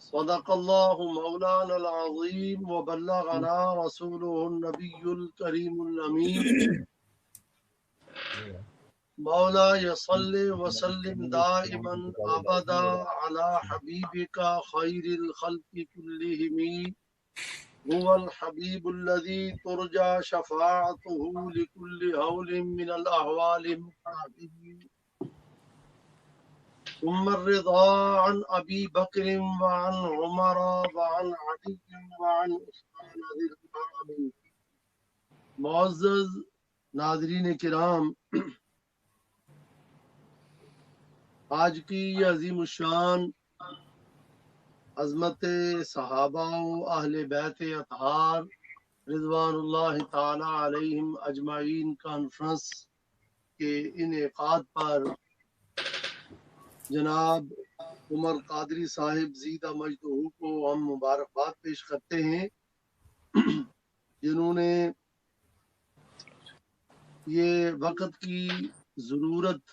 صدق الله مولانا العظيم وبلغنا رسوله النبي الكريم الأمين. مولاي صل وسلم دائما أبدا على حبيبك خير الخلق كلهم. هو الحبيب الذي ترجى شفاعته لكل هول من الأهوال مقتحم. ثم الرضا عن أبي بكر وعن عمر وعن علي وعن عثمان ذي الكرم. معزز ناظرین کرام، آج کی یہ عظیم الشان عظمت صحابہ و اہل بیت اطہار رضوان اللہ تعالی علیہم اجمعین کانفرنس کے انعقاد پر جناب عمر قادری صاحب زیدہ مجدہ کو ہم مبارکباد پیش کرتے ہیں، جنہوں نے یہ وقت کی ضرورت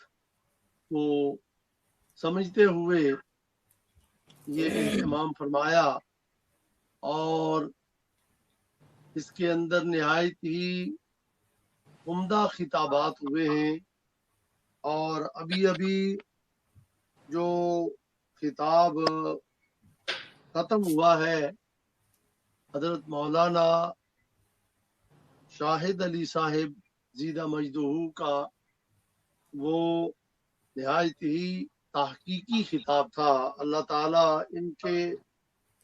کو سمجھتے ہوئے یہ اہتمام فرمایا، اور اس کے اندر نہایت ہی عمدہ خطابات ہوئے ہیں، اور ابھی جو خطاب ختم ہوا ہے حضرت مولانا شاہد علی صاحب زیدہ مجدہ کا، وہ نہایت ہی تحقیقی خطاب تھا۔ اللہ تعالیٰ ان کے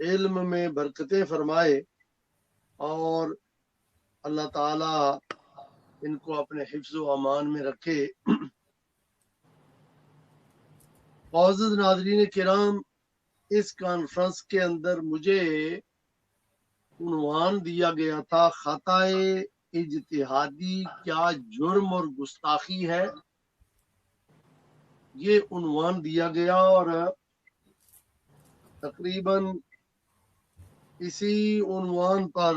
علم میں برکتیں فرمائے، اور اللہ تعالیٰ ان کو اپنے حفظ و امان میں رکھے۔ معزز ناظرین کرام، اس کانفرنس کے اندر مجھے عنوان دیا گیا تھا خطا اجتہادی کیا جرم اور گستاخی ہے، یہ عنوان دیا گیا، اور تقریباً اسی عنوان پر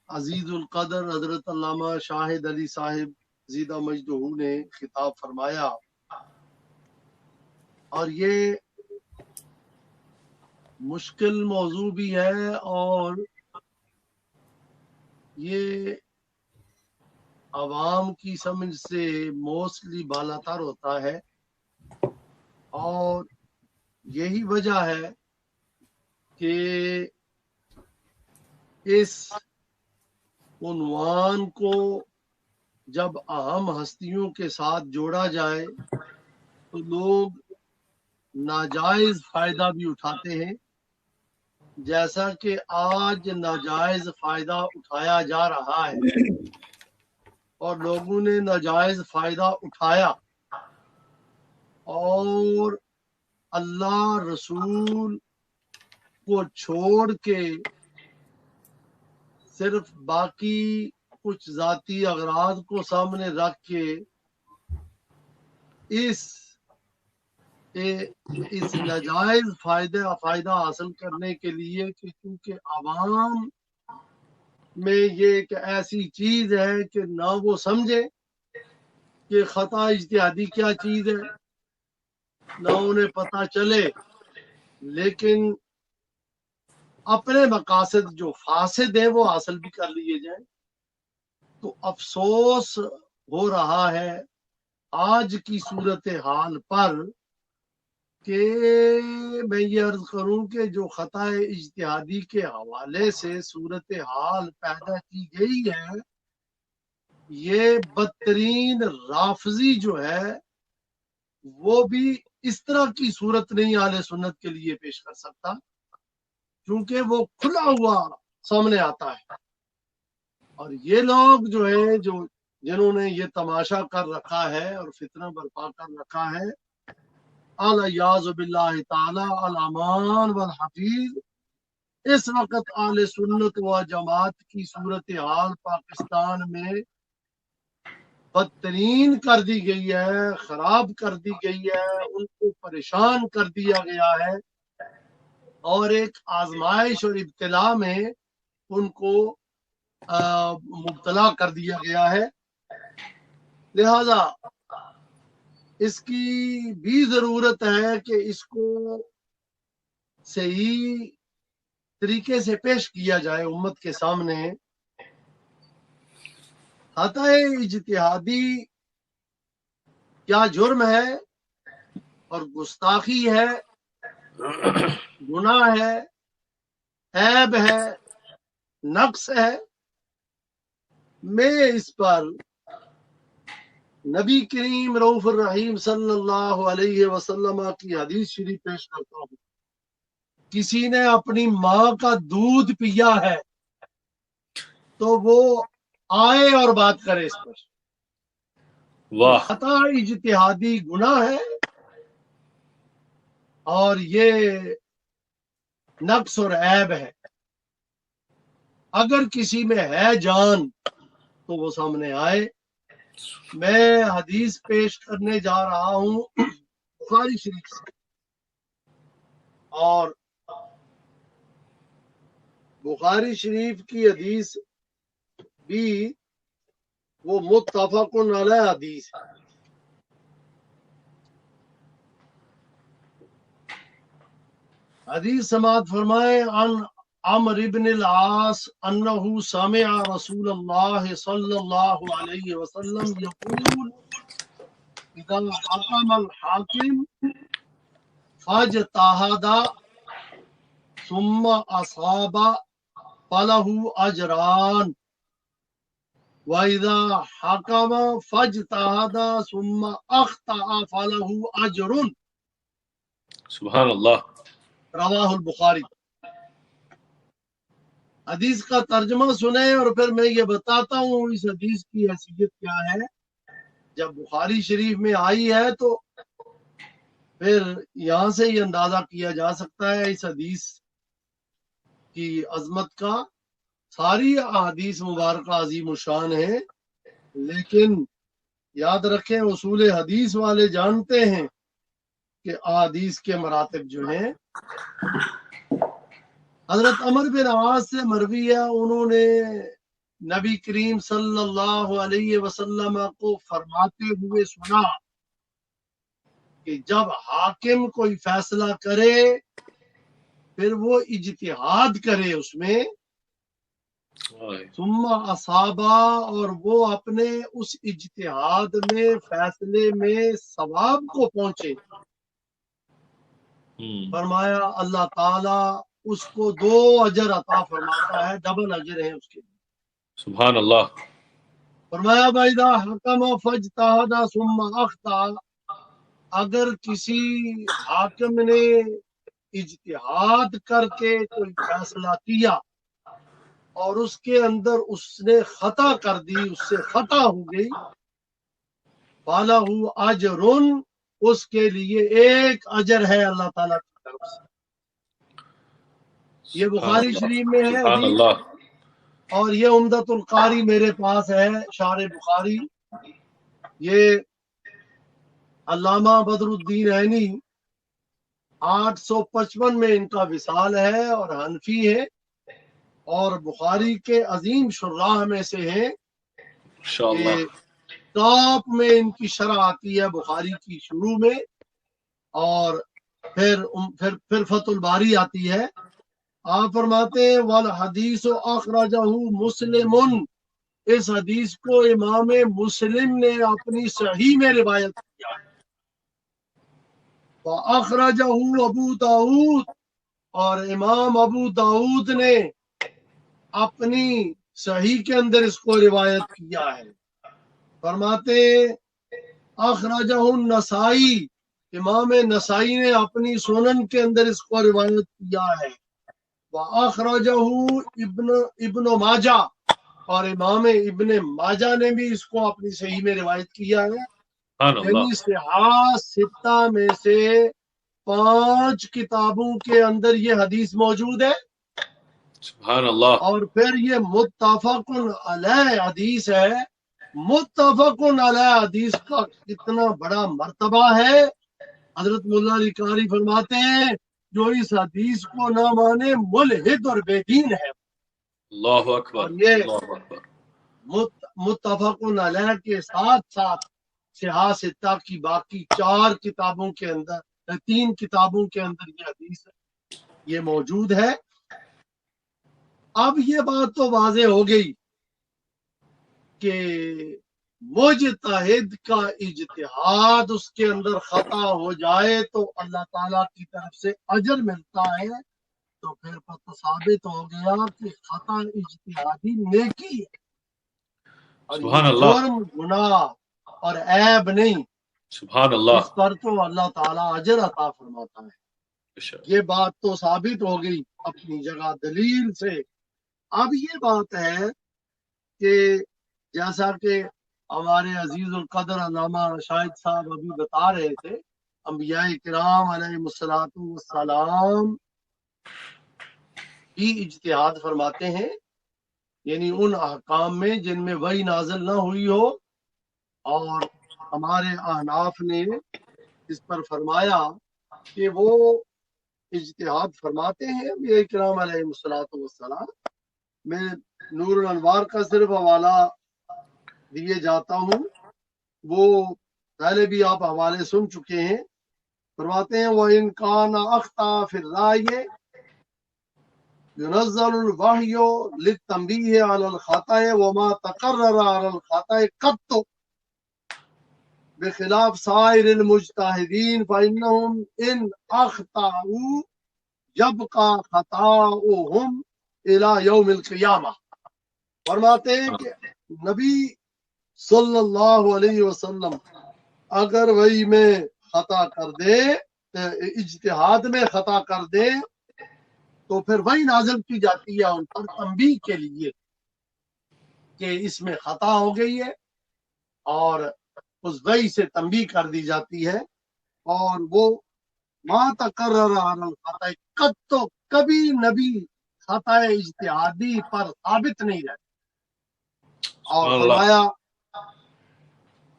عزیز القدر حضرت علامہ شاہد علی صاحب زیدہ مجدہ نے خطاب فرمایا، اور یہ مشکل موضوع بھی ہے، اور یہ عوام کی سمجھ سے موسٹلی بالاتر ہوتا ہے، اور یہی وجہ ہے کہ اس عنوان کو جب اہم ہستیوں کے ساتھ جوڑا جائے تو لوگ ناجائز فائدہ بھی اٹھاتے ہیں، جیسا کہ آج ناجائز فائدہ اٹھایا جا رہا ہے، اور لوگوں نے ناجائز فائدہ اٹھایا اور اللہ رسول کو چھوڑ کے صرف باقی کچھ ذاتی اغراض کو سامنے رکھ کے اس ناجائز فائدہ حاصل کرنے کے لیے، کہ کیونکہ عوام میں یہ ایک ایسی چیز ہے کہ نہ وہ سمجھے کہ خطا اجتہادی کیا چیز ہے، نہ انہیں پتہ چلے، لیکن اپنے مقاصد جو فاسد ہیں وہ حاصل بھی کر لیے جائیں۔ تو افسوس ہو رہا ہے آج کی صورتحال پر کہ میں یہ عرض کروں کہ جو خطا اجتہادی کے حوالے سے صورتحال پیدا کی گئی ہے، یہ بدترین رافضی جو ہے وہ بھی اس طرح کی صورت نہیں اہل سنت کے لیے پیش کر سکتا، کیونکہ وہ کھلا ہوا سامنے آتا ہے۔ اور یہ لوگ جو ہیں جنہوں نے یہ تماشا کر رکھا ہے اور فتنہ برپا کر رکھا ہے، الیاذ باللہ تعالی الامان والحفیظ، اس وقت اہل سنت و جماعت کی صورتحال پاکستان میں بدترین کر دی گئی ہے، خراب کر دی گئی ہے، ان کو پریشان کر دیا گیا ہے، اور ایک آزمائش اور ابتلا میں ان کو مبتلا کر دیا گیا ہے۔ لہذا اس کی بھی ضرورت ہے کہ اس کو صحیح طریقے سے پیش کیا جائے امت کے سامنے. خطا اجتہادی کیا جرم ہے اور گستاخی ہے، گناہ ہے، عیب ہے، نقص ہے. میں اس پر نبی کریم رؤوف الرحیم صلی اللہ علیہ وسلم کی حدیث شریف پیش کرتا ہوں. کسی نے اپنی ماں کا دودھ پیا ہے تو وہ آئے اور بات کرے اس پر. واہ خطا اجتہادی گناہ ہے اور یہ نقص اور عیب ہے. اگر کسی میں ہے جان تو وہ سامنے آئے. میں حدیث پیش کرنے جا رہا ہوں بخاری شریف سے، اور بخاری شریف کی حدیث بھی وہ متفق علیہ حدیث ہے. حدیث سماعت فرمائے عن عمرو بن العاص انہ سمع رسول اللہ صلی اللہ علیہ وسلم یقول اذا حکم الحاکم فاجتہد ثم اصاب فلہ اجران وَإِذَا حَكَمَ فَاجْتَهَدَ ثُمَّ أَخْطَأَ فَلَهُ أَجْرٌ. سبحان اللہ. رواہ البخاری. حدیث کا ترجمہ سنیں اور پھر میں یہ بتاتا ہوں اس حدیث کی حیثیت کیا ہے. جب بخاری شریف میں آئی ہے تو پھر یہاں سے یہ اندازہ کیا جا سکتا ہے اس حدیث کی عظمت کا. ساری احادیث مبارکہ عظیم الشان ہیں، لیکن یاد رکھیں اصول حدیث والے جانتے ہیں کہ احادیث کے مراتب جو ہیں. حضرت عمر بن عاص سے مروی ہے، انہوں نے نبی کریم صلی اللہ علیہ وسلم کو فرماتے ہوئے سنا کہ جب حاکم کوئی فیصلہ کرے پھر وہ اجتہاد کرے اس میں، ثم اصابہ، اور وہ اپنے اس اجتہاد میں فیصلے میں ثواب کو پہنچے. فرمایا اللہ تعالی اس کو 2 اجر عطا فرماتا ہے، ڈبل اجر ہے اس کے لیے. سبحان اللہ. فرمایا فَإِذَا حَكَمَ فَاجْتَهَدَ ثُمَّ أَخْطَأَ، اگر کسی حاکم نے اجتہاد کر کے کوئی فیصلہ کیا اور اس کے اندر اس نے خطا کر دی، اس سے خطا ہو گئی، فَلَهُ أَجْرٌ، اس کے لیے 1 اجر ہے اللہ تعالیٰ کی طرف سے. یہ بخاری شریف میں ہے سبحان حدیث، اللہ. اور یہ عمدۃ القاری میرے پاس ہے، شارح بخاری. یہ علامہ بدر الدین عینی 855 میں ان کا وصال ہے اور حنفی ہے اور بخاری کے عظیم شراح میں سے ہیں. انشاءاللہ. ٹاپ میں ان کی شرح آتی ہے بخاری کی شروع میں، اور پھر فتح الباری آتی ہے. آپ فرماتے ہیں والحدیث اخرجہ مسلم، اس حدیث کو امام مسلم نے اپنی صحیح میں روایت کیا. واخرجہ ابو داؤد، اور امام ابو داؤد نے اپنی صحیح کے اندر اس کو روایت کیا ہے. فرماتے اخرجہ النسائی، امام نسائی نے اپنی سنن کے اندر اس کو روایت کیا ہے. وَأَخْرَجَهُ ابن ماجہ، اور امام ابن ماجہ نے بھی اس کو اپنی صحیح میں روایت کیا ہے. سبحان اللہ. یعنی صحاح 6 میں سے 5 کتابوں کے اندر یہ حدیث موجود ہے. سبحان اللہ. اور پھر یہ متفق علیہ حدیث ہے. متفق علیہ حدیث کا کتنا بڑا مرتبہ ہے. حضرت مولا علی قاری فرماتے ہیں جو اس حدیث کو نہ مانے ملحد اور بے دین ہے. اللہ اکبر. اور یہ اللہ اکبر. متفق علیہ کے ساتھ ساتھ صحاح 6 کی باقی 4 کتابوں کے اندر، 3 کتابوں کے اندر یہ حدیث ہے. یہ موجود ہے۔ اب یہ بات تو واضح ہو گئی کہ مجتہد کا اجتہاد اس کے اندر خطا ہو جائے تو اللہ تعالیٰ کی طرف سے اجر ملتا ہے، تو پھر تو ثابت ہو گیا کہ خطا اجتہادی نیکی ہے اور سبحان یہ اللہ، جرم گناہ اور عیب نہیں، سبحان اللہ، اس پر تو اللہ تعالیٰ اجر عطا فرماتا ہے۔ بے شک۔ یہ بات تو ثابت ہو گئی اپنی جگہ دلیل سے۔ اب یہ بات ہے کہ جیسا کہ ہمارے عزیز القدر علامہ شاہد صاحب ابھی بتا رہے تھے، انبیاء کرام علیہ الصلوۃ والسلام بھی اجتہاد فرماتے ہیں، یعنی ان احکام میں جن میں وحی نازل نہ ہوئی ہو، اور ہمارے احناف نے اس پر فرمایا کہ وہ اجتہاد فرماتے ہیں انبیاء کرام علیہ الصلوۃ والسلام۔ میں نور الانوار کا صرف حوالہ دیے جاتا ہوں، وہ پہلے بھی آپ حوالے سن چکے ہیں۔ فرماتے ہیں وَإِنْ كَانَ أَخْطَأَ فِي الرَّأْيِ يُنَزَّلُ الْوَحْيُ لِلتَّنْبِيهِ عَلَى الْخَطَأِ وَمَا تَقَرَّرَ عَلَى الْخَطَأِ قَطُّ بخلاف سائر المجتہدین فإنهم إن أخطأوا يبقى خطاؤهم إلى يوم القیامہ۔ فرماتے ہیں کہ نبی صلی اللہ علیہ وسلم اگر وہی میں خطا کر دے، اجتہاد میں خطا کر دے، تو پھر وہی نازل کی جاتی ہے ان پر تنبیہ کے لیے کہ اس میں خطا ہو گئی ہے، اور اس وحی سے تنبیہ کر دی جاتی ہے، اور وہ ما تقرر علی الخطأ قط، تو کبھی نبی خطا اجتہادی پر ثابت نہیں رہتا۔ اور سبحان اللہ، فرمایا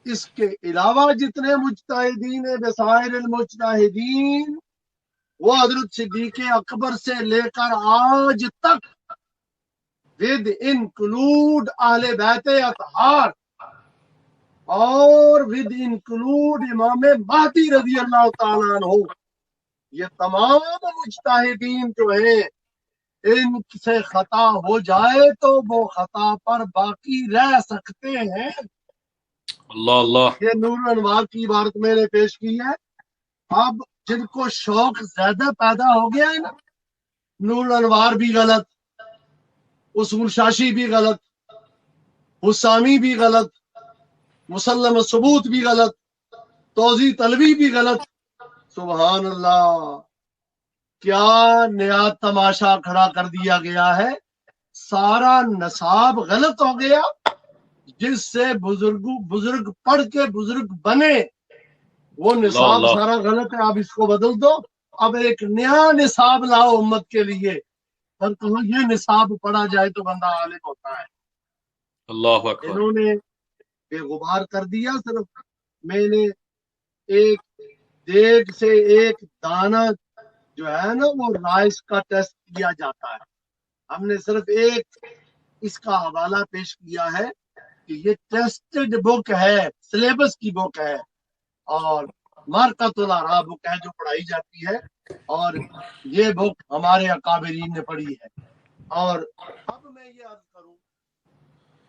اس کے علاوہ جتنے مجتہدین ہیں بسائر المجتہدین، وہ حضرت صدیق اکبر سے لے کر آج تک ود انکلوڈ اہل بیت اطہار اور ود انکلوڈ امام مہدی رضی اللہ تعالیٰ عنہ، یہ تمام مجتہدین جو ہیں ان سے خطا ہو جائے تو وہ خطا پر باقی رہ سکتے ہیں۔ اللہ اللہ، یہ نور الانوار کی عبارت میں نے پیش کی ہے۔ اب جن کو شوق زیادہ پیدا ہو گیا ہے نا، نور الانوار بھی غلط، اصول شاشی بھی غلط، حسامی بھی غلط، مسلم ثبوت بھی غلط، توضیح طلبی بھی غلط، سبحان اللہ، کیا نیا تماشا کھڑا کر دیا گیا ہے۔ سارا نصاب غلط ہو گیا، جس سے بزرگ پڑھ کے بزرگ بنے، وہ نصاب اللہ، سارا غلط ہے، اب اس کو بدل دو، اب ایک نیا نصاب لاؤ امت کے لیے، اور کہو یہ نصاب پڑھا جائے تو بندہ عالم ہوتا ہے۔ اللہ اکبر، انہوں نے بے غبار کر دیا، صرف میں نے ایک دیگ سے ایک دانہ جو ہے نا وہ رائس کا ٹیسٹ کیا جاتا ہے، ہم نے صرف ایک اس کا حوالہ پیش کیا ہے کہ یہ ٹیسٹڈ بک ہے، سلیبس کی بک ہے، اور مارکت الارا بک ہے جو پڑھائی جاتی ہے، اور یہ بک ہمارے اکابرین نے پڑھی ہے۔ اور اب میں یہ عرض کروں،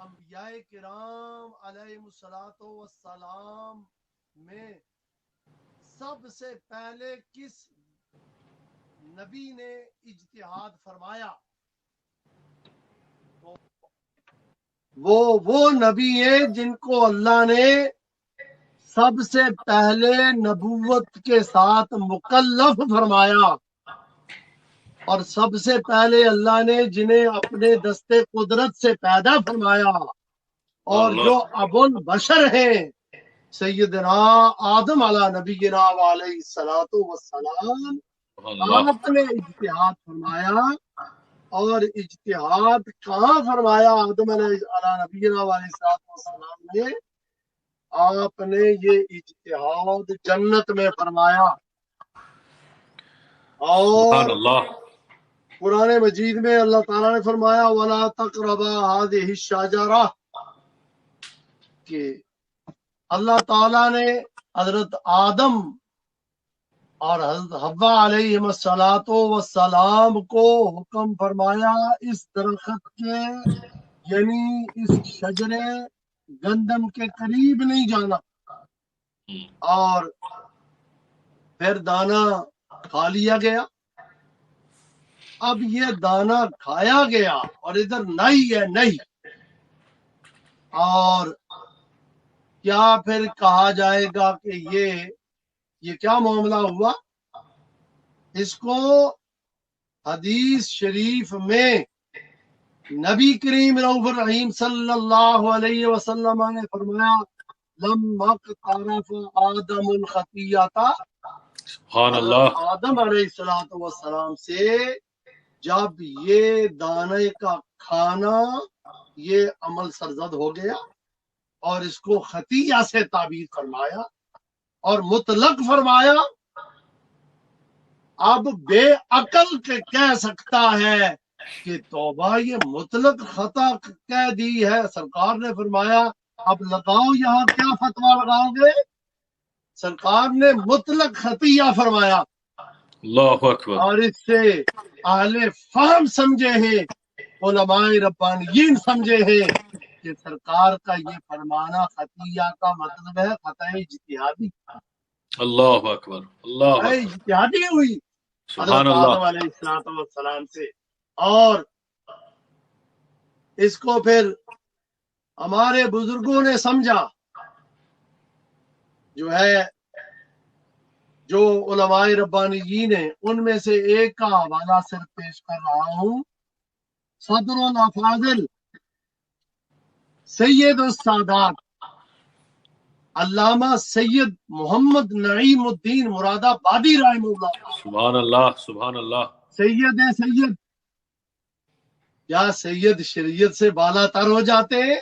انبیاء کرام علیہ الصلوۃ والسلام میں سب سے پہلے کس نبی نے اجتہاد فرمایا؟ وہ نبی ہیں جن کو اللہ نے سب سے پہلے نبوت کے ساتھ مکلف فرمایا، اور سب سے پہلے اللہ نے جنہیں اپنے دستے قدرت سے پیدا فرمایا، اور جو ابو البشر ہیں سیدنا آدم علیہ نبینا علیہ الصلوۃ والسلام، آپ نے اجتہاد فرمایا، اور اجتہاد کہاں فرمایا آدم علیہ نبینا علیہ الصلوۃ والسلام نے؟ آپ نے یہ اجتہاد جنت میں فرمایا۔ سبحان اور اللہ، قرآن مجید میں اللہ تعالیٰ نے فرمایا وَلَا تَقْرَبَا هَذِهِ الشَّجَرَةَ، کہ اللہ تعالیٰ نے حضرت آدم اور حضرت حوا علیہ السلام کو حکم فرمایا اس درخت کے یعنی اس شجرے گندم کے قریب نہیں جانا، اور پھر دانا کھا لیا گیا۔ اب یہ دانا کھایا گیا اور ادھر نہیں ہے نہیں، اور کیا پھر کہا جائے گا کہ یہ کیا معاملہ ہوا؟ اس کو حدیث شریف میں نبی کریم رؤوف الرحیم صلی اللہ علیہ وسلم نے فرمایا لما اقترف آدم الخطیۃ، سبحان اللہ، آدم علیہ السلام سے جب یہ دانے کا کھانا یہ عمل سرزد ہو گیا اور اس کو خطیہ سے تعبیر فرمایا اور مطلق فرمایا، اب بے عقل کے کہہ سکتا ہے کہ توبہ یہ مطلق خطا کہہ دی ہے۔ سرکار نے فرمایا اب لگاؤ یہاں کیا فتویٰ لگاؤ گے؟ سرکار نے مطلق خطیہ فرمایا، اللہ اکبر، اور اس سے اہل فہم سمجھے ہیں، علماء ربانیین سمجھے ہیں کہ سرکار کا یہ فرمانا خطیہ کا مطلب ہے خطا اجتہادی، اللہ اکبر، اللہ خطا اکبر، اجتہادی ہوئی سبحان حضرت اللہ، آدم علیہ السلام سے۔ اور اس کو پھر ہمارے بزرگوں نے سمجھا، جو ہے جو علماء ربانیین ہیں ان میں سے ایک کا حوالہ صرف پیش کر رہا ہوں، صدر الافاضل سید السادات علامہ سید محمد نعیم الدین مراد آبادی رحمہ اللہ تعالی۔ سبحان اللہ، سبحان اللہ، سید ہے سید، کیا سید شریعت سے بالا تر ہو جاتے ہیں؟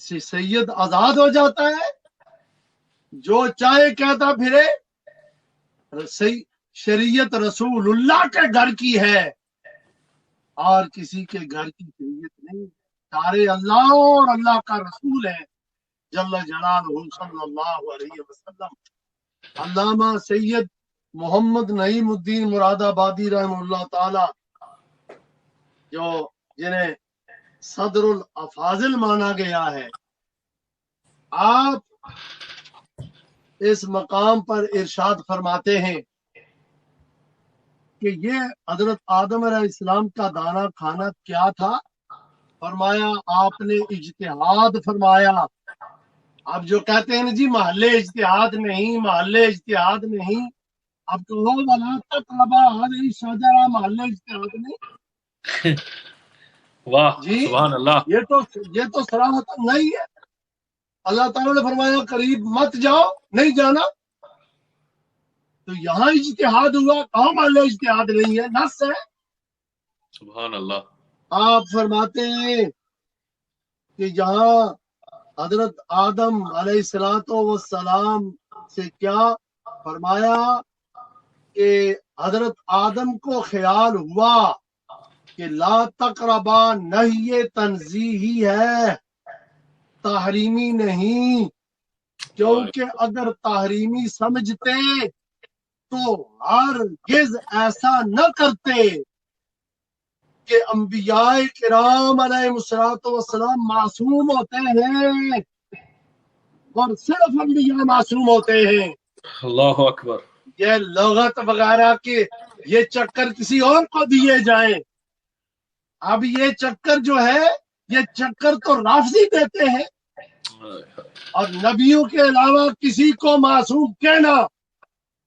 سید آزاد ہو جاتا ہے، جو چاہے کہتا پھرے؟ شریعت رسول اللہ کے گھر کی ہے اور کسی کے گھر کی شریعت نہیں، سارے اللہ اور اللہ کا رسول ہے جل جلالہ صلی اللہ علیہ وسلم۔ علامہ سید محمد نعیم الدین مراد آبادی رحمہ اللہ تعالی، جو جنہیں صدر الافاضل مانا گیا ہے، آپ اس مقام پر ارشاد فرماتے ہیں کہ یہ حضرت آدم علیہ السلام کا دانا کھانا کیا تھا؟ فرمایا آپ نے اجتہاد فرمایا۔ اب جو کہتے ہیں نا جی محلے اجتہاد نہیں، محلے اجتہاد نہیں، اب کہو ولا تقربا هذه الشجرہ، محلے اجتہاد نہیں؟ واہ، جی سبحان اللہ، یہ تو صراحت نہیں ہے۔ اللہ تعالیٰ نے فرمایا قریب مت جاؤ، نہیں جانا، تو یہاں اجتہاد ہوا، کہاں محلے اجتہاد نہیں ہے، نص ہے۔ سبحان اللہ، آپ فرماتے ہیں کہ جہاں حضرت آدم علیہ السلام سے کیا فرمایا کہ حضرت آدم کو خیال ہوا کہ لا تقربا نہی تنزیہی ہے، تحریمی نہیں، کیونکہ اگر تحریمی سمجھتے تو ہرگز ایسا نہ کرتے کہ انبیاء کرام علیہ السلام معصوم ہوتے ہیں، اور صرف انبیاء معصوم ہوتے ہیں۔ اللہ اکبر، یہ لغت وغیرہ کے یہ چکر کسی اور کو دیے جائیں۔ اب یہ چکر جو ہے، یہ چکر تو رافضی دیتے ہیں، اور نبیوں کے علاوہ کسی کو معصوم کہنا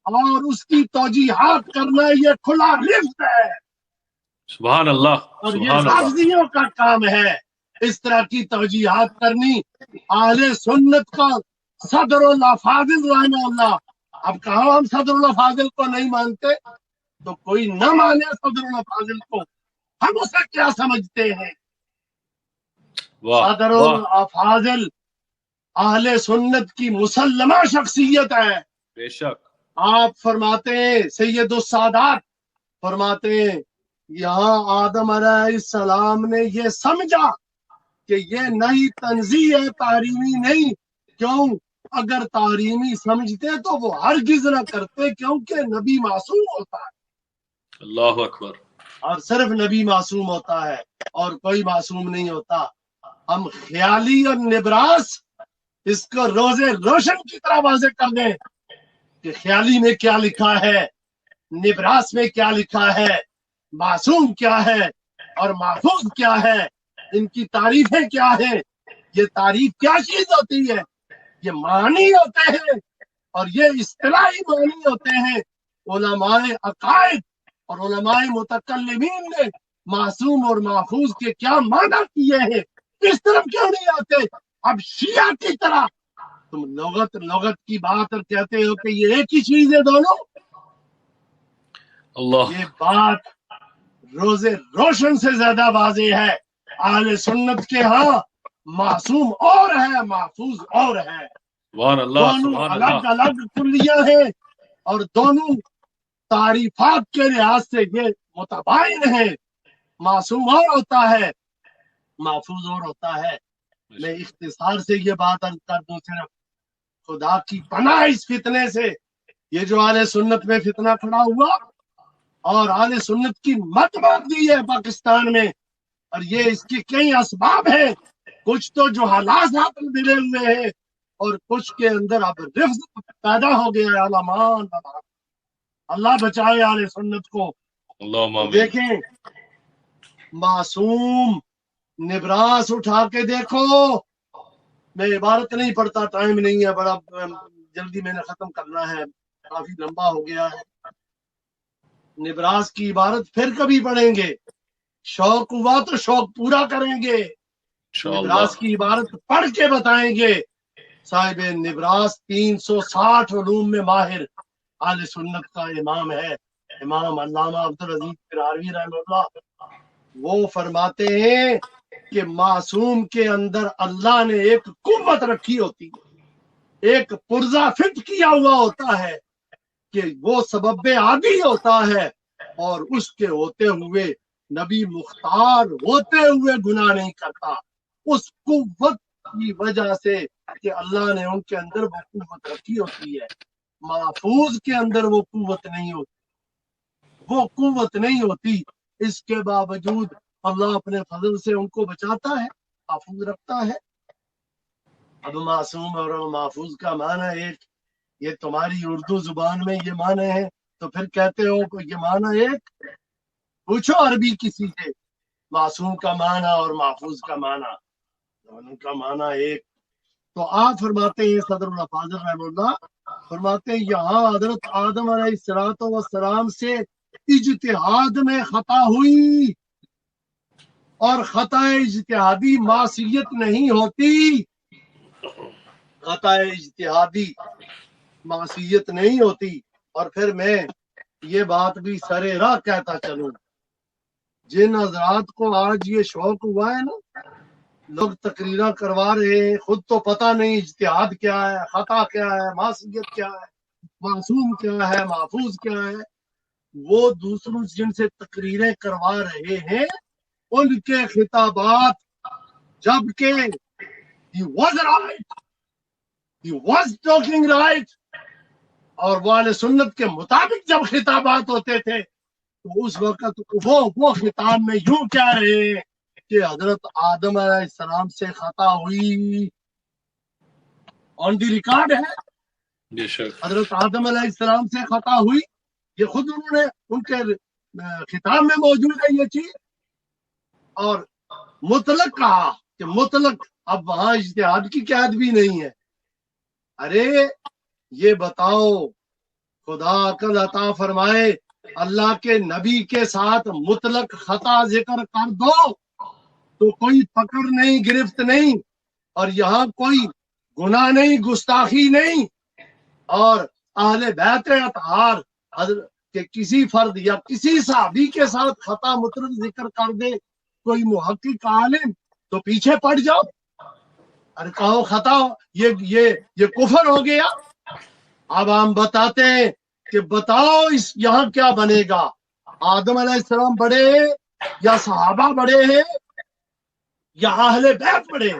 اور اس کی توجیحات کرنا یہ کھلا رفض ہے، سبحان اللہ، اور یہ سبحان اللہ، رافضیوں کا کام ہے اس طرح کی توجیحات کرنی۔ اہل سنت کا صدر الافاضل رحمہ اللہ، اب کہاں ہم صدر الافاضل کو نہیں مانتے؟ تو کوئی نہ مانے صدر الافاضل کو، ہم اسے کیا سمجھتے ہیں؟ واہ صدر واہ، الافاضل اہل سنت کی مسلمہ شخصیت ہے۔ بے شک، آپ فرماتے ہیں سید السادات فرماتے ہیں یہاں آدم علیہ السلام نے یہ سمجھا کہ یہ نئی تنزیہ ہے، تحریمی نہیں، کیوں؟ اگر تعریمی سمجھتے تو وہ ہرگز نہ کرتے، کیونکہ نبی معصوم ہوتا ہے، اللہ اکبر. اور صرف نبی معصوم ہوتا ہے اور کوئی معصوم نہیں ہوتا. ہم خیالی اور نبراس اس کو روزے روشن کی طرح واضح کر دیں کہ خیالی میں کیا لکھا ہے، نبراس میں کیا لکھا ہے، معصوم کیا ہے اور محفوظ کیا ہے، ان کی تعریفیں کیا ہیں. یہ تعریف کیا چیز ہوتی ہے؟ یہ معنی ہوتے ہیں، اور یہ اصطلاحی معنی ہوتے ہیں. علماء عقائد اور علماء متکلمین نے معصوم اور محفوظ کے کیا معنی کیے ہیں، اس طرف کیوں نہیں آتے؟ اب شیعہ کی طرح تم لغت کی بات اور کہتے ہو کہ یہ ایک ہی چیز ہے دونوں. اللہ. یہ بات روزے روشن سے زیادہ واضح ہے. اہل سنت کے ہاں معصوم اور ہے، محفوظ اور ہے. سبحان اللہ. دونوں سبحان الگ اللہ. الگ کلیاں ہیں، اور دونوں تعریفات کے لحاظ سے یہ متباین ہیں. معصوم اور ہوتا ہے، محفوظ اور ہوتا ہے. میں اختصار سے یہ بات عرض کر دوں، صرف خدا کی پناہ اس فتنے سے. یہ جو اہل سنت میں فتنہ کھڑا ہوا اور اہل سنت کی مت مار دی ہے پاکستان میں، اور یہ اس کے کئی اسباب ہیں. کچھ تو جو حالات ہاتھ ملے ہوئے ہیں، اور کچھ کے اندر اب رفض پیدا ہو گیا ہے. علمان اللہ بچائے اہل سنت کو. اللہم آمین. دیکھیں معصوم نبراس اٹھا کے دیکھو. میں عبارت نہیں پڑھتا، ٹائم نہیں ہے، بڑا جلدی میں نے ختم کرنا ہے، کافی لمبا ہو گیا ہے. نبراس کی عبارت پھر کبھی پڑھیں گے، شوق ہوا تو شوق پورا کریں گے. انشاءاللہ. نبراس کی عبارت پڑھ کے بتائیں گے. صاحب نبراس 360 علوم میں ماہر اہل سنت کا امام ہے، امام علامہ عبدالعزیز قراروی رحمہ اللہ. وہ فرماتے ہیں کہ معصوم کے اندر اللہ نے ایک قوت رکھی ہوتی ہے، ایک پرزہ فٹ کیا ہوا ہوتا ہے کہ وہ سبب عادی ہوتا ہے، اور اس کے ہوتے ہوئے نبی مختار ہوتے ہوئے گناہ نہیں کرتا. اس قوت کی وجہ سے کہ اللہ نے ان کے اندر وہ قوت رکھی ہوتی ہے. محفوظ کے اندر وہ قوت نہیں ہوتی، وہ قوت نہیں ہوتی. اس کے باوجود اللہ اپنے فضل سے ان کو بچاتا ہے، محفوظ رکھتا ہے. اب معصوم اور محفوظ کا معنی ایک، یہ تمہاری اردو زبان میں یہ معنی ہے، تو پھر کہتے ہو کہ یہ معنی ایک. پوچھو عربی کسی سے، معصوم کا معنی اور محفوظ کا معنی، دونوں کا معنی ایک. تو آپ فرماتے ہیں صدر الافاضل رحمہ اللہ، فرماتے ہیں یہاں حضرت آدم علیہ السلام سے اجتہاد میں خطا ہوئی، اور خطا اجتہادی معصیت نہیں ہوتی. خطا اجتہادی معصیت نہیں ہوتی. اور پھر میں یہ بات بھی سرے راہ کہتا چلوں، جن حضرات کو آج یہ شوق ہوا ہے نا، لوگ تقریریں کروا رہے ہیں، خود تو پتہ نہیں اجتہاد کیا ہے، خطا کیا ہے، معصیت کیا ہے، معصوم کیا ہے، محفوظ کیا ہے. وہ دوسروں جن سے تقریریں کروا رہے ہیں ان کے خطابات، جبکہ he was right, he was talking right، اور وہ اہل سنت کے مطابق جب خطابات ہوتے تھے تو اس وقت وہ خطاب میں یوں کہہ رہے ہیں کہ حضرت آدم علیہ السلام سے خطا ہوئی. آن دی ریکارڈ ہے، بے شک. حضرت آدم علیہ السلام سے خطا ہوئی. یہ خود انہوں نے ان کے خطاب میں موجود ہے یہ چیز. اور مطلق کہا کہ مطلق، اب وہاں اجتہاد کی قید بھی نہیں ہے. ارے یہ بتاؤ، خدا عقل عطا فرمائے، اللہ کے نبی کے ساتھ مطلق خطا ذکر کر دو تو کوئی پکڑ نہیں، گرفت نہیں، اور یہاں کوئی گناہ نہیں، گستاخی نہیں. اور اہل بیت اطہار حضرت کہ کسی فرد یا کسی صحابی کے ساتھ خطا مطلق ذکر کر دے کوئی محقق عالم تو پیچھے پڑ جاؤ، اور کہو خطا، یہ کفر ہو گیا. اب ہم بتاتے ہیں کہ بتاؤ اس یہاں کیا بنے گا، آدم علیہ السلام بڑے ہیں یا صحابہ بڑے ہیں یا اہل بیت بڑے ہیں؟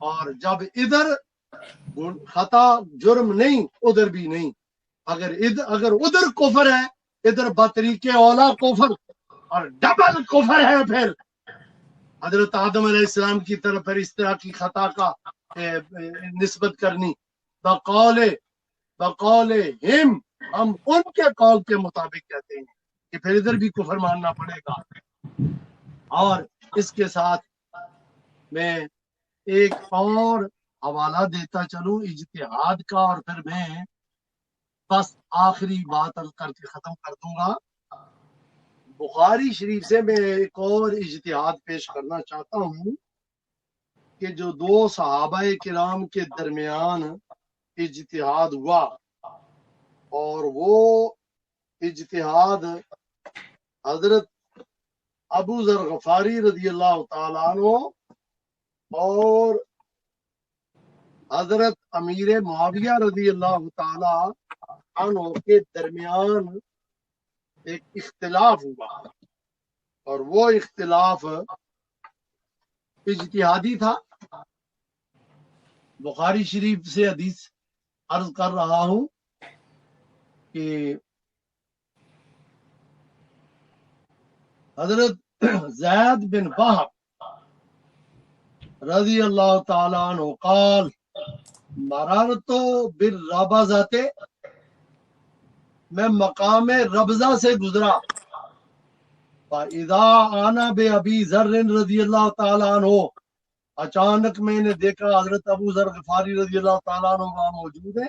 اور جب ادھر خطا جرم نہیں ادھر بھی نہیں، اگر ادھر کفر ہے ادھر بطریق اولا کفر اور ڈبل کفر ہے، پھر حضرت آدم علیہ السلام کی طرف پھر اس طرح کی خطا کا نسبت کرنی بقول ہم ان کے قول کے مطابق کہتے ہیں کہ پھر ادھر بھی کفر ماننا پڑے گا۔ اور اس کے ساتھ میں ایک اور حوالہ دیتا چلوں اجتہاد کا، اور پھر میں بس آخری بات کر کے ختم کر دوں گا۔ بخاری شریف سے میں ایک اور اجتہاد پیش کرنا چاہتا ہوں کہ جو دو صحابہ کرام کے درمیان اجتہاد ہوا، اور وہ اجتہاد حضرت ابو ذر غفاری رضی اللہ تعالیٰ عنہ اور حضرت امیر معاویہ رضی اللہ تعالیٰ عنہ کے درمیان ایک اختلاف ہوا، اور وہ اختلاف اجتہادی تھا۔ بخاری شریف سے حدیث عرض کر رہا ہوں کہ حضرت زید بن وہب رضی اللہ تعالیٰ عنہ قال مررت بالربزہ، میں مقام ربزہ سے گزرا، فاذا انا بابی ذر رضی اللہ تعالیٰ عنہ، اچانک میں نے دیکھا حضرت ابو ذر غفاری رضی اللہ تعالیٰ عنہ وہاں موجود ہے۔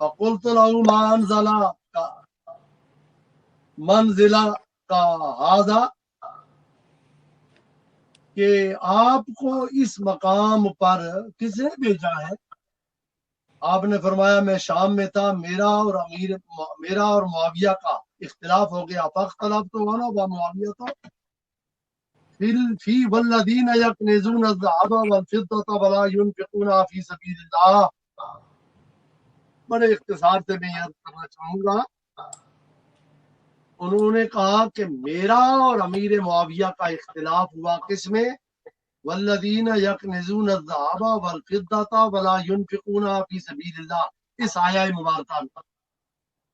فقلت له ما منزلہ کا ہذا، کہ آپ کو اس مقام پر کس نے بھیجا ہے؟ آپ نے فرمایا میں شام میں تھا، میرا اور معاویہ کا اختلاف ہو گیا، فاختلفت تو ہونا وہ معاویہ تو فی والذین یکنزون الذهب والفضة ولا ينفقونها فی سبیل اللہ۔ بڑے اختصار سے میں یاد کرنا چاہوں گا، انہوں نے کہا کہ میرا اور امیر معاویہ کا اختلاف ہوا کس میں؟ والذین یکنزون الذهب والفضة ولا ينفقونها فی سبیل اللہ، اس آیہ مبارکہ میں۔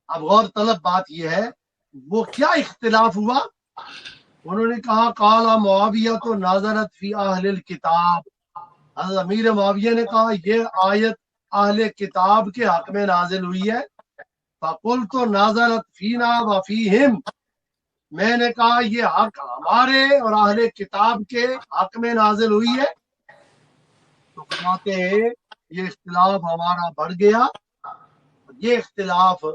اب غور طلب بات یہ ہے وہ کیا اختلاف ہوا؟ انہوں نے کہا قال معاویہ تو نازلت فی اہل الکتاب، حضرت امیر معاویہ نے کہا یہ آیت اہل کتاب کے حق میں نازل ہوئی ہے۔ فقلت نازلت فینا وفیہم، میں نے کہا یہ حق ہمارے اور اہل کتاب کے حق میں نازل ہوئی ہے۔ تو فرماتے ہیں یہ اختلاف ہمارا بڑھ گیا، یہ اختلاف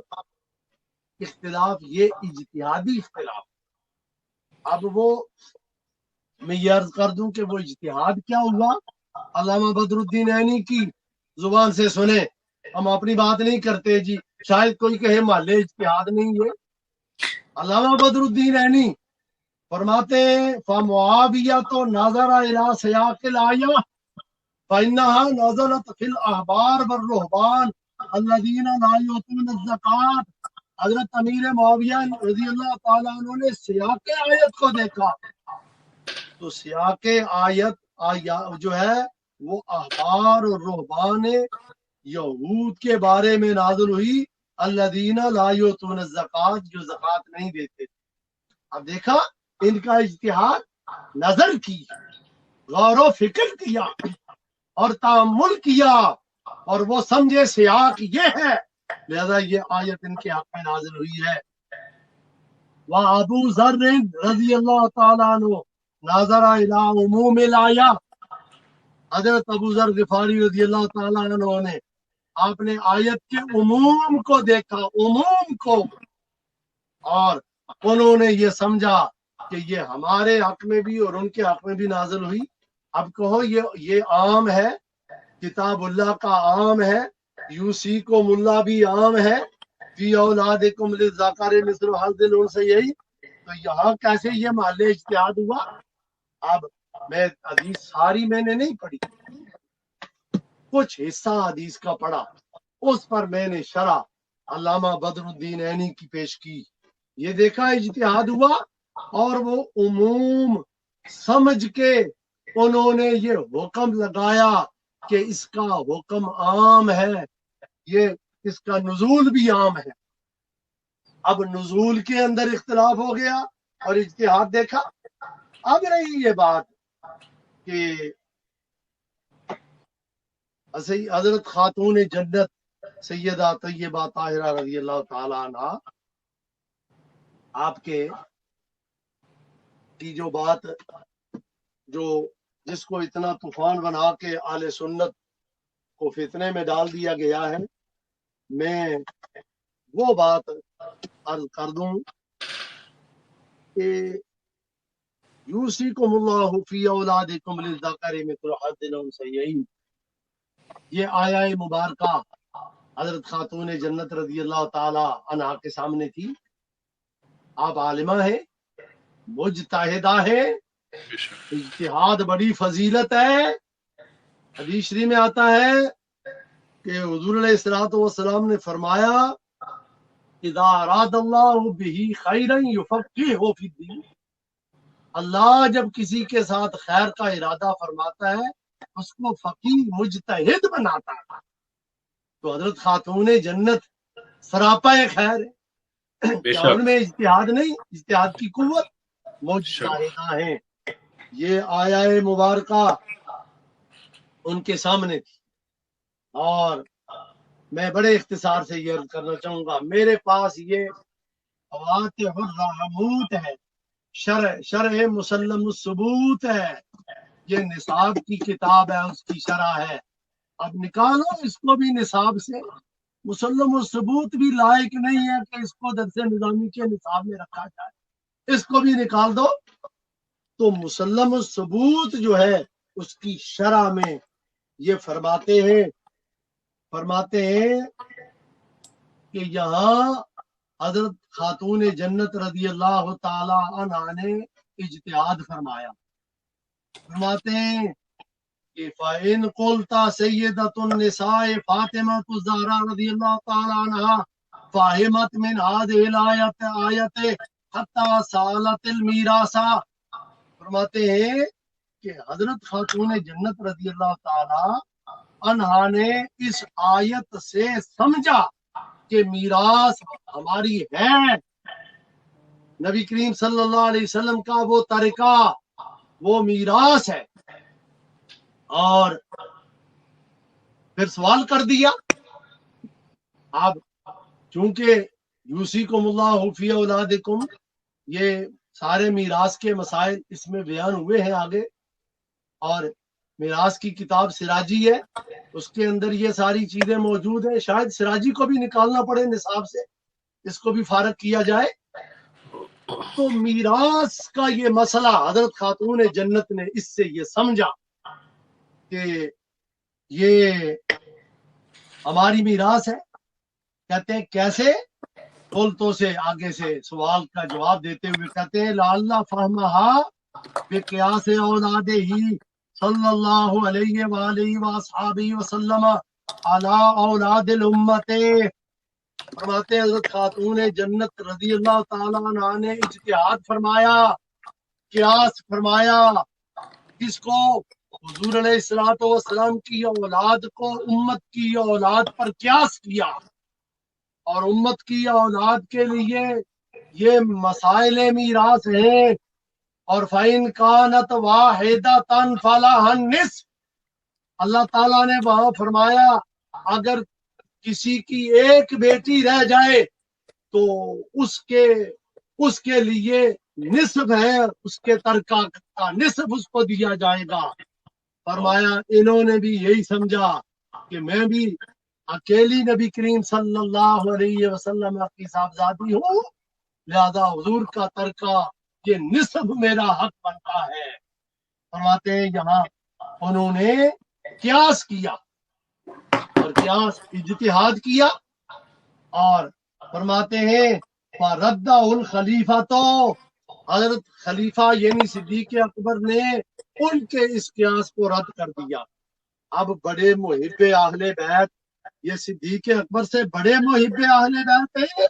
یہ اجتہادی اختلاف۔ اب وہ میں یہ عرض کر دوں کہ وہ اجتہاد کیا ہوا، علامہ بدر الدین عینی کی زبان سے سنے، ہم اپنی بات نہیں کرتے جی، شاید کوئی کہے محلے اجتہاد نہیں ہے۔ علامہ بدر الدین عینی فرماتے ہیں فمعاویہ تو نظر الی سیاق الآیہ فإنها نزلت فی الاحبار والرہبان الذین لا یؤتون الزکوٰۃ۔ حضرت امیر معاویہ رضی اللہ تعالیٰ عنہ نے سیاق آیت کو دیکھا تو سیاق آیت جو ہے وہ احبار اور رہبان یہود کے بارے میں نازل ہوئی، الذین لا یؤتون الزکوٰۃ، جو زکوٰۃ نہیں دیتے۔ اب دیکھا ان کا اجتہاد، نظر کی، غور و فکر کیا اور تأمل کیا، اور وہ سمجھے سیاق یہ ہے، لہذا یہ آیت ان کے حق میں نازل ہوئی ہے۔ وَأَبُو ذر رضی اللہ تعالیٰ عنہ ناظر الی عموم الآیہ، حضرت ابو ذر غفاری رضی اللہ تعالیٰ عنہ نے آپ نے آیت کے عموم کو دیکھا، عموم کو، اور انہوں نے یہ سمجھا کہ یہ ہمارے حق میں بھی اور ان کے حق میں بھی نازل ہوئی۔ اب کہو یہ عام ہے، کتاب اللہ کا عام ہے، یوسیکم اللہ بھی عام ہے، فی اولادکم للذکر مثل حظ الانثیین، تو یہاں کیسے یہ محل اجتہاد ہوا؟ اب میں حدیث ساری میں نے نہیں پڑھی، کچھ حصہ حدیث کا پڑھا، اس پر میں نے شرح علامہ بدر الدین عینی کی پیش کی۔ یہ دیکھا اجتہاد ہوا، اور وہ عموم سمجھ کے انہوں نے یہ حکم لگایا کہ اس کا حکم عام ہے، یہ اس کا نزول بھی عام ہے۔ اب نزول کے اندر اختلاف ہو گیا اور اجتہاد دیکھا۔ اب رہی یہ بات کہ حضرت خاتون جنت سیدہ طیبہ طاہرہ رضی اللہ تعالی عنہ آپ کے کی جو بات جو جس کو اتنا طوفان بنا کے اہل سنت کو فتنے میں ڈال دیا گیا ہے، میں وہ بات عرض کر دوں کہ یوصیکم اللہ فی اولادکم للذکر مثل حظ الانثیین، یہ آیہ مبارکہ حضرت خاتون جنت رضی اللہ تعالی عنہا کے سامنے تھی۔ آپ عالمہ ہیں، مجتہدہ ہیں، بے شک اجتہاد بڑی فضیلت ہے۔ حدیث شریف میں آتا ہے کہ حضور علیہ الصلوۃ والسلام نے فرمایا اذا اراد اللہ بہ خیرا یفقہہ فی الدین، اللہ جب کسی کے ساتھ خیر کا ارادہ فرماتا ہے اس کو فقیہ مجتہد بناتا ہے۔ تو حضرت خاتون جنت سراپا خیر ہے، بے کیا شک ان میں اجتہاد نہیں؟ اجتہاد کی قوت، بے شک مجتہدہ ہیں۔ یہ آیہ مبارکہ ان کے سامنے تھی، اور میں بڑے اختصار سے یہ عرض کرنا چاہوں گا، میرے پاس یہ فواتح الرحموت ہے، شرح مسلم الثبوت ہے، یہ نصاب کی کتاب ہے، اس کی شرح ہے۔ اب نکالو اس کو بھی نصاب سے، مسلم الثبوت بھی لائق نہیں ہے کہ اس کو درس نظامی کے نصاب میں رکھا جائے، اس کو بھی نکال دو۔ تو مسلم الثبوت جو ہے اس کی شرح میں یہ فرماتے ہیں کہ یہاں حضرت خاتون جنت رضی اللہ تعالی عنہ نے اجتہاد فرمایا۔ فرماتے ہیں کہ فَإِن قُلْتَ سَيِّدَةُ النِّسَاءِ فاطمہ الزہرا رضی اللہ تعالی عنہ فَهِمَتْ مِنْ هَذِهِ الْآیَةِ حَتَّى سَأَلَتِ الْمِیراثَ، فرماتے ہیں کہ حضرت خاتون جنت رضی اللہ تعالی عنہا نے اس آیت سے سمجھا کہ میراث ہماری ہے، نبی کریم صلی اللہ علیہ وسلم کا وہ طریقہ، وہ میراث ہے، اور پھر سوال کر دیا۔ اب چونکہ یوصیکم اللہ فی اولادکم، یہ سارے میراث کے مسائل اس میں بیان ہوئے ہیں آگے، اور میراث کی کتاب سراجی ہے، اس کے اندر یہ ساری چیزیں موجود ہیں۔ شاید سراجی کو بھی نکالنا پڑے نصاب سے، اس کو بھی فارغ کیا جائے۔ تو میراث کا یہ مسئلہ حضرت خاتون جنت نے اس سے یہ سمجھا کہ یہ ہماری میراث ہے۔ کہتے ہیں کیسے؟ قلتوں سے آگے سے سوال کا جواب دیتے ہوئے کہتے ہیں لعل فہمها بقیاس اولادہ صلی اللہ علیہ وآلہ وآصحابہ وسلم علی اولاد الامت، فرماتے ہیں حضرت خاتون جنت رضی اللہ تعالیٰ عنہ نے اجتہاد فرمایا، قیاس فرمایا، کس کو؟ حضور علیہ الصلوۃ والسلام کی اولاد کو امت کی اولاد پر قیاس کیا، اور امت کی اولاد کے لیے یہ مسائل میراث ہیں۔ اور فَإِن كَانَتْ وَاحِدَةً فَلَهَا النِّصْفُ، اللہ تعالیٰ نے وہاں فرمایا اگر کسی کی ایک بیٹی رہ جائے تو اس کے لیے نصف ہے، اس کے ترکہ کا نصف اس کو دیا جائے گا۔ فرمایا انہوں نے بھی یہی سمجھا کہ میں بھی اکیلی نبی کریم صلی اللہ علیہ وسلم کی صاحبزادی ہوں، لہذا حضور کا ترکہ یہ نصف میرا حق بنتا ہے۔ فرماتے ہیں یہاں انہوں نے قیاس کیا، اور قیاس اجتہاد کیا، اور فرماتے ہیں فَرَدَّهُ الْخَلِیفَةُ، حضرت خلیفہ یعنی صدیق اکبر نے ان کے اس قیاس کو رد کر دیا۔ اب بڑے محب اہل بیت، یہ صدیق اکبر سے بڑے محب اہل بیت ہیں۔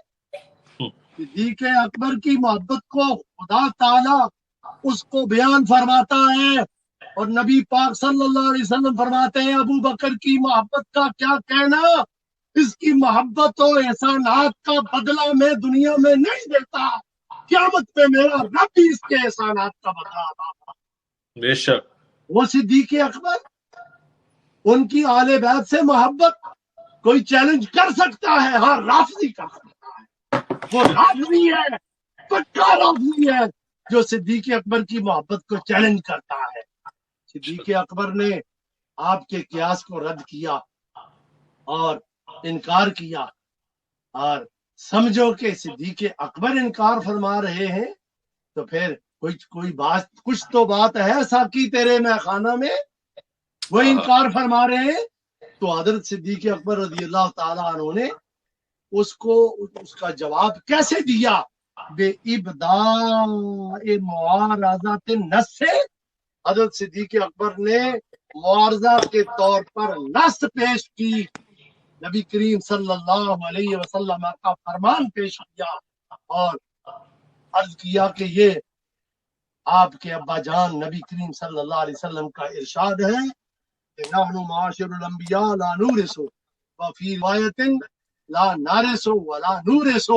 صدیق اکبر کی محبت کو خدا تعالی اس کو بیان فرماتا ہے اور نبی پاک صلی اللہ علیہ وسلم فرماتے ہیں ابو بکر کی محبت کا کیا کہنا، اس کی محبت و احسانات کا بدلہ میں دنیا میں نہیں دیتا، قیامت میں میرا رب بھی اس کے احسانات کا بدلہ ادا۔ بے شک وہ صدیق اکبر، ان کی آل بیت سے محبت کوئی چیلنج کر سکتا ہے؟ ہاں رافضی کر سکتا ہے، وہ رافضی ہے، پکا رافضی ہے جو صدیق اکبر کی محبت کو چیلنج کرتا ہے۔ صدیق اکبر نے آپ کے قیاس کو رد کیا اور انکار کیا، اور سمجھو کہ صدیق اکبر انکار فرما رہے ہیں تو پھر کوئی بات، کچھ تو بات ہے ساقی تیرے میں خانہ میں، وہ انکار فرما رہے ہیں۔ تو حضرت صدیق اکبر رضی اللہ تعالیٰ عنہ نے اس کا جواب کیسے دیا؟ بے ابداء معارضات النص سے حضرت صدیق اکبر نے معارضہ کے طور پر نص پیش کی، نبی کریم صلی اللہ علیہ وسلم کا فرمان پیش کیا اور عرض کیا کہ یہ آپ کے ابا جان نبی کریم صلی اللہ علیہ وسلم کا ارشاد ہے کہ نحن معاشر الانبیاء لا نورث وفی روایت لا نارث ولا نورث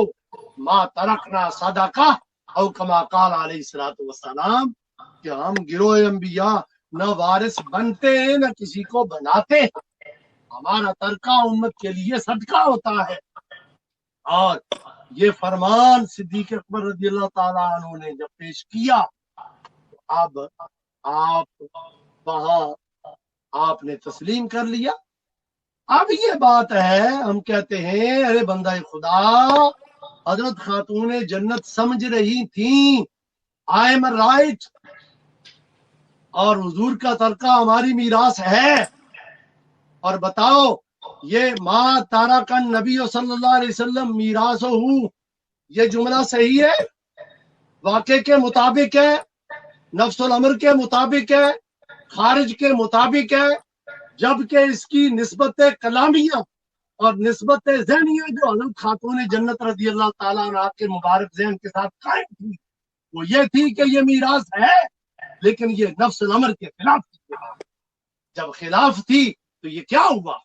ما ترکنا صدقہ او کما قال علیہ الصلوۃ والسلام، کہ ہم گروہ انبیاء نہ وارث بنتے ہیں نہ کسی کو بناتے ہیں، ہمارا ترکہ امت کے لیے صدقہ ہوتا ہے۔ اور یہ فرمان صدیق اکبر رضی اللہ تعالیٰ عنہ نے جب پیش کیا، اب آپ وہاں آپ نے تسلیم کر لیا۔ اب یہ بات ہے، ہم کہتے ہیں ارے بندہ خدا، حضرت خاتون جنت سمجھ رہی تھیں آئی ایم رائٹ، اور حضور کا ترکہ ہماری میراث ہے، اور بتاؤ یہ ما تارک النبی صلی اللہ علیہ وسلم میراث ہوں، یہ جملہ صحیح ہے، واقع کے مطابق ہے، نفس الامر کے مطابق ہے، خارج کے مطابق ہے، جبکہ اس کی نسبت کلامیہ اور نسبت ذہنیہ جو حضرت خاتون جنت رضی اللہ تعالیٰ عنہ کے مبارک ذہن کے ساتھ قائم تھی وہ یہ تھی کہ یہ میراث ہے، لیکن یہ نفس الامر کے خلاف تھی۔ جب خلاف تھی تو یہ کیا ہوا؟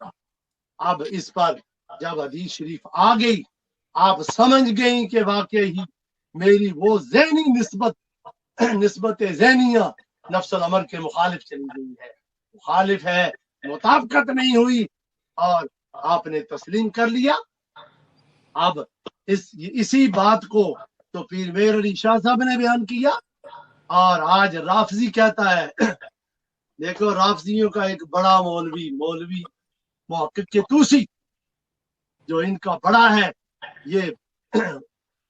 اب اس پر جب حدیث شریف آ گئی، آپ سمجھ گئیں کہ واقعی میری وہ ذہنی نسبت ذہنیہ نفس الامر کے مخالف چلی گئی ہے، مخالف ہے، مطابقت نہیں ہوئی، اور آپ نے تسلیم کر لیا۔ اب اسی بات کو تو پیر میر علی شاہ صاحب نے بیان کیا، اور آج رافضی کہتا ہے، دیکھو رافضیوں کا ایک بڑا مولوی محقق کے توسی جو ان کا بڑا ہے،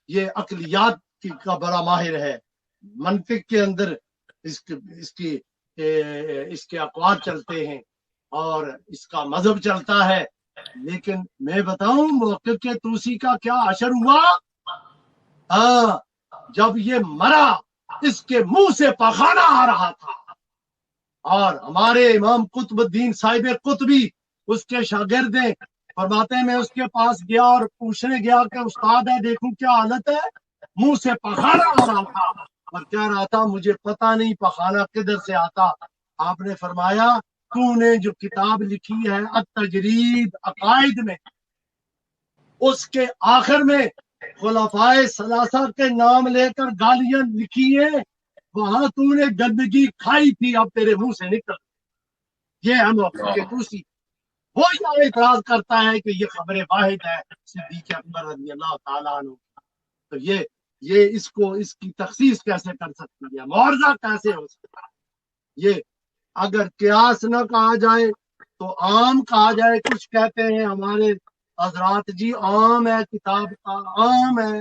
یہ عقلیات کا بڑا ماہر ہے، منطق کے اندر اس کے اقوال چلتے ہیں اور اس کا مذہب چلتا ہے، لیکن میں بتاؤں محقق کے توسی کا کیا اثر ہوا؟ جب یہ مرا اس کے منہ سے پخانہ آ رہا تھا، اور ہمارے امام قطب الدین صاحب قطبی اس کے شاگرد ہیں، فرماتے ہیں میں اس کے پاس گیا اور پوچھنے گیا کہ استاد ہے دیکھوں کیا حالت ہے، منہ سے پخانہ آ رہا تھا اور کہہ رہا تھا مجھے پتہ نہیں پخانہ کدھر سے آتا۔ آپ نے فرمایا تو نے جو کتاب لکھی ہے التجرید عقائد میں، اس کے آخر میں خلفائے ثلاثہ کے نام لے کر گالیاں لکھی ہیں، وہاں تو نے گندگی کھائی تھی، اب تیرے منہ سے نکل۔ یہ ہم کے توسی وہ یہ اعتراض کرتا ہے کہ یہ خبر واحد ہے صدیق اکبر رضی اللہ تعالیٰ عنہ، تو یہ اس کی تخصیص کیسے کر سکتی ہے، معارضہ کیسے ہو سکتا ہے؟ یہ اگر قیاس نہ کہا جائے تو عام کہا جائے۔ کچھ کہتے ہیں ہمارے حضرات جی عام ہے، کتاب کا عام ہے،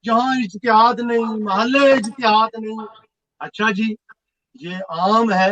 جہاں اجتہاد نہیں محلے اجتہاد نہیں۔ اچھا جی یہ عام ہے